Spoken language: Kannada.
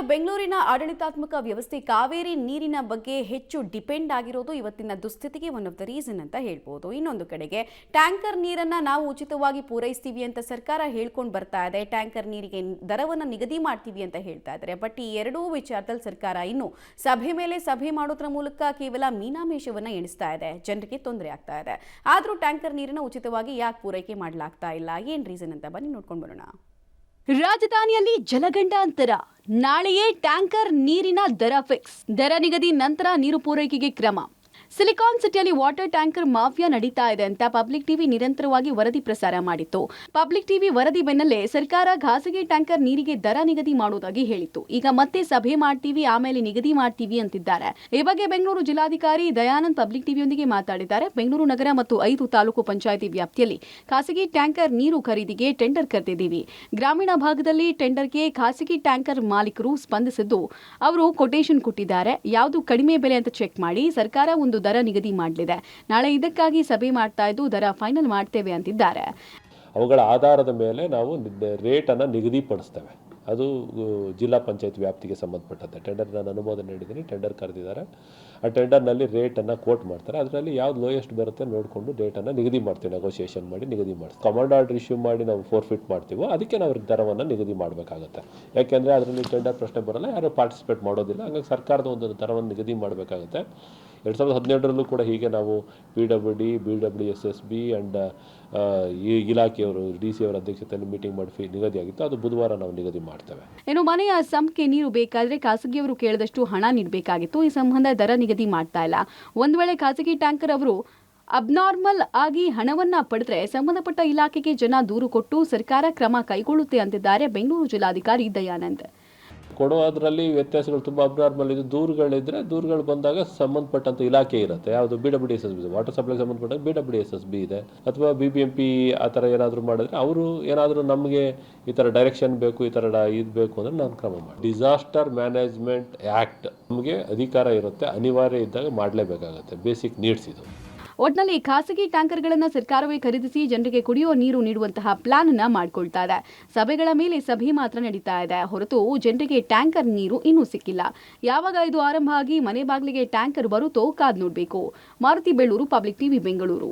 ಬೆಂಗಳೂರಿನ ಆಡಳಿತಾತ್ಮಕ ವ್ಯವಸ್ಥೆ ಕಾವೇರಿ ನೀರಿನ ಬಗ್ಗೆ ಹೆಚ್ಚು ಡಿಪೆಂಡ್ ಆಗಿರೋದು ಇವತ್ತಿನ ದುಸ್ಥಿತಿಗೆ ಒನ್ ಆಫ್ ದ ರೀಸನ್ ಅಂತ ಹೇಳ್ಬೋದು. ಇನ್ನೊಂದು ಕಡೆಗೆ ಟ್ಯಾಂಕರ್ ನೀರನ್ನ ನಾವು ಉಚಿತವಾಗಿ ಪೂರೈಸ್ತೀವಿ ಅಂತ ಸರ್ಕಾರ ಹೇಳ್ಕೊಂಡು ಬರ್ತಾ ಇದೆ. ಟ್ಯಾಂಕರ್ ನೀರಿಗೆ ದರವನ್ನು ನಿಗದಿ ಮಾಡ್ತೀವಿ ಅಂತ ಹೇಳ್ತಾ ಇದ್ದಾರೆ. ಬಟ್ ಈ ಎರಡೂ ವಿಚಾರದಲ್ಲಿ ಸರ್ಕಾರ ಇನ್ನು ಸಭೆ ಮೇಲೆ ಸಭೆ ಮಾಡೋದ್ರ ಮೂಲಕ ಕೇವಲ ಮೀನಾಮೇಷವನ್ನ ಎಣಿಸ್ತಾ ಇದೆ. ಜನರಿಗೆ ತೊಂದರೆ ಆಗ್ತಾ ಇದೆ. ಆದರೂ ಟ್ಯಾಂಕರ್ ನೀರನ್ನು ಉಚಿತವಾಗಿ ಯಾಕೆ ಪೂರೈಕೆ ಮಾಡಲಾಗ್ತಾ ಇಲ್ಲ, ಏನ್ ರೀಸನ್ ಅಂತ ಬನ್ನಿ ನೋಡ್ಕೊಂಡು ಬರೋಣ. ರಾಜಧಾನಿಯಲ್ಲಿ ಜಲಗಂಡಾಂತರ. ನಾಳೆಯೇ ಟ್ಯಾಂಕರ್ ನೀರಿನ ದರ ಫಿಕ್ಸ್. ದರ ನಿಗದಿ ನಂತರ ನೀರು ಪೂರೈಕೆಗೆ ಕ್ರಮ. ಸಿಲಿಕಾನ್ ಸಿಟಿಯಲ್ಲಿ ವಾಟರ್ ಟ್ಯಾಂಕರ್ ಮಾಫಿಯಾ ನಡೀತಾ ಇದೆ ಅಂತ ಪಬ್ಲಿಕ್ ಟಿವಿ ನಿರಂತರವಾಗಿ ವರದಿ ಪ್ರಸಾರ ಮಾಡಿತ್ತು. ಪಬ್ಲಿಕ್ ಟಿವಿ ವರದಿ ಬೆನ್ನಲ್ಲೇ ಸರ್ಕಾರ ಖಾಸಗಿ ಟ್ಯಾಂಕರ್ ನೀರಿಗೆ ದರ ನಿಗದಿ ಮಾಡುವುದಾಗಿ ಹೇಳಿತ್ತು. ಈಗ ಮತ್ತೆ ಸಭೆ ಮಾಡ್ತೀವಿ, ಆಮೇಲೆ ನಿಗದಿ ಮಾಡ್ತೀವಿ ಅಂತಿದ್ದಾರೆ. ಈ ಬಗ್ಗೆ ಬೆಂಗಳೂರು ಜಿಲ್ಲಾಧಿಕಾರಿ ದಯಾನಂದ್ ಪಬ್ಲಿಕ್ ಟಿವಿಯೊಂದಿಗೆ ಮಾತಾಡಿದ್ದಾರೆ. ಬೆಂಗಳೂರು ನಗರ ಮತ್ತು 5 ತಾಲೂಕು ಪಂಚಾಯಿತಿ ವ್ಯಾಪ್ತಿಯಲ್ಲಿ ಖಾಸಗಿ ಟ್ಯಾಂಕರ್ ನೀರು ಖರೀದಿಗೆ ಟೆಂಡರ್ ಕರೆದಿದ್ದೀವಿ. ಗ್ರಾಮೀಣ ಭಾಗದಲ್ಲಿ ಟೆಂಡರ್ಗೆ ಖಾಸಗಿ ಟ್ಯಾಂಕರ್ ಮಾಲೀಕರು ಸ್ಪಂದಿಸಿದ್ದು ಅವರು ಕೊಟೇಶನ್ ಕೊಟ್ಟಿದ್ದಾರೆ. ಯಾವುದು ಕಡಿಮೆ ಬೆಲೆ ಅಂತ ಚೆಕ್ ಮಾಡಿ ಸರ್ಕಾರ ಒಂದು ದರ ನಿಗದಿ ಮಾಡಲಿದೆ. ನಾಳೆ ಇದಕ್ಕಾಗಿ ಸಭೆ ಮಾಡ್ತಾ ಇದ್ದು ದರ ಫೈನಲ್ ಮಾಡ್ತೇವೆ ಅಂತಿದ್ದಾರೆ. ಅವುಗಳ ಆಧಾರದ ಮೇಲೆ ನಾವು ರೇಟನ್ನು ನಿಗದಿಪಡಿಸ್ತೇವೆ. ಅದು ಜಿಲ್ಲಾ ಪಂಚಾಯತ್ ವ್ಯಾಪ್ತಿಗೆ ಸಂಬಂಧಪಟ್ಟಂತೆ ಟೆಂಡರ್ ನಾನು ಅನುಮೋದನೆ ನೀಡಿದ್ದೀನಿ. ಟೆಂಡರ್ ಕರೆದಿದ್ದಾರೆ. ಆ ಟೆಂಡರ್ನಲ್ಲಿ ರೇಟನ್ನು ಕೋಟ್ ಮಾಡ್ತಾರೆ. ಅದರಲ್ಲಿ ಯಾವ್ದು ಲೋಯೆಸ್ಟ್ ಬರುತ್ತೆ ನೋಡಿಕೊಂಡು ರೇಟನ್ನು ನಿಗದಿ ಮಾಡ್ತೀವಿ. ನೆಗೋಷಿಯೇಷನ್ ಮಾಡಿ ನಿಗದಿ ಮಾಡ್ತೀವಿ. ಕಮಾಂಡ್ ಆರ್ಡರ್ ಇಶ್ಯೂ ಮಾಡಿ ನಾವು ಫೋರ್ಫಿಟ್ ಮಾಡ್ತೀವೋ ಅದಕ್ಕೆ ನಾವು ದರವನ್ನು ನಿಗದಿ ಮಾಡಬೇಕಾಗುತ್ತೆ. ಯಾಕೆಂದರೆ ಅದರಲ್ಲಿ ಟೆಂಡರ್ ಪ್ರಶ್ನೆ ಬರೋಲ್ಲ, ಯಾರು ಪಾರ್ಟಿಸಿಪೇಟ್ ಮಾಡೋದಿಲ್ಲ. ಹಾಗಾಗಿ ಸರ್ಕಾರದ ಒಂದು ದರವನ್ನು ನಿಗದಿ ಮಾಡಬೇಕಾಗುತ್ತೆ. 2017ರಲ್ಲೂ ಕೂಡ ಹೀಗೆ ನಾವು PWD, BWSSB ಆ್ಯಂಡ್ ಈ ಇಲಾಖೆಯವರು DC ಅವರ ಅಧ್ಯಕ್ಷತೆಯಲ್ಲಿ ಮೀಟಿಂಗ್ ಮಾಡಿ ನಿಗದಿಯಾಗಿತ್ತು. ಅದು ಬುಧವಾರ ನಾವು ನಿಗದಿ ಮಾಡ್ತೇವೆ. ಇನ್ನು ಮನೆಯ ಸಂಖ್ಯೆ ನೀರು ಬೇಕಾದರೆ ಖಾಸಗಿಯವರು ಕೇಳಿದಷ್ಟು ಹಣ ನೀಡಬೇಕಾಗಿತ್ತು. ಈ ಸಂಬಂಧ ದರ ನಿಗದಿ ಮಾಡ್ತಾ ಇಲ್ಲ. ಒಂದು ವೇಳೆ ಖಾಸಗಿ ಟ್ಯಾಂಕರ್ ಅವರು ಅಬ್ನಾರ್ಮಲ್ ಆಗಿ ಹಣವನ್ನ ಪಡೆದ್ರೆ ಸಂಬಂಧಪಟ್ಟ ಇಲಾಖೆಗೆ ಜನ ದೂರು ಕೊಟ್ಟು ಸರ್ಕಾರ ಕ್ರಮ ಕೈಗೊಳ್ಳುತ್ತೆ ಅಂತಿದ್ದಾರೆ ಬೆಂಗಳೂರು ಜಿಲ್ಲಾಧಿಕಾರಿ ದಯಾನಂದ್. ಕೊಡೋದ್ರಲ್ಲಿ ವ್ಯತ್ಯಾಸಗಳು ತುಂಬ ಅಬ್ನಾರ್ಮಲ್ ಇದು. ದೂರುಗಳು ಬಂದಾಗ ಸಂಬಂಧಪಟ್ಟಂಥ ಇಲಾಖೆ ಇರುತ್ತೆ. ಯಾವುದು BWSSB ಇದೆ, ವಾಟರ್ ಸಪ್ಲೈಗೆ ಸಂಬಂಧಪಟ್ಟಾಗ BWSSB ಇದೆ, ಅಥವಾ BBMP ಆ ಥರ ಏನಾದರೂ ಮಾಡಿದ್ರೆ ಅವರು ಏನಾದರೂ ನಮಗೆ ಈ ಥರ ಡೈರೆಕ್ಷನ್ ಬೇಕು, ಈ ಥರ ಇದು ಬೇಕು ಅಂದರೆ ನಾನು ಕ್ರಮ ಮಾಡಿ. ಡಿಸಾಸ್ಟರ್ ಮ್ಯಾನೇಜ್ಮೆಂಟ್ ಆ್ಯಕ್ಟ್ ನಮಗೆ ಅಧಿಕಾರ ಇರುತ್ತೆ, ಅನಿವಾರ್ಯ ಇದ್ದಾಗ ಮಾಡಲೇಬೇಕಾಗುತ್ತೆ. ಬೇಸಿಕ್ ನೀಡ್ಸ್ ಇದು. ಒಟ್ನಲ್ಲಿ ಖಾಸಗಿ ಟ್ಯಾಂಕರ್ಗಳನ್ನು ಸರ್ಕಾರವೇ ಖರೀದಿಸಿ ಜನರಿಗೆ ಕುಡಿಯುವ ನೀರು ನೀಡುವಂತಹ ಪ್ಲಾನ್ ಅನ್ನ ಮಾಡಿಕೊಳ್ತಾ ಇದೆ. ಸಭೆಗಳ ಮೇಲೆ ಸಭೆ ಮಾತ್ರ ನಡೀತಾ ಇದೆ ಹೊರತು ಜನರಿಗೆ ಟ್ಯಾಂಕರ್ ನೀರು ಇನ್ನೂ ಸಿಕ್ಕಿಲ್ಲ. ಯಾವಾಗ ಇದು ಆರಂಭ ಆಗಿ ಮನೆ ಬಾಗಿಲಿಗೆ ಟ್ಯಾಂಕರ್ ಬರುತ್ತೋ ಕಾದ್ ನೋಡಬೇಕು. Maruti Belluru, public TV, Bengaluru.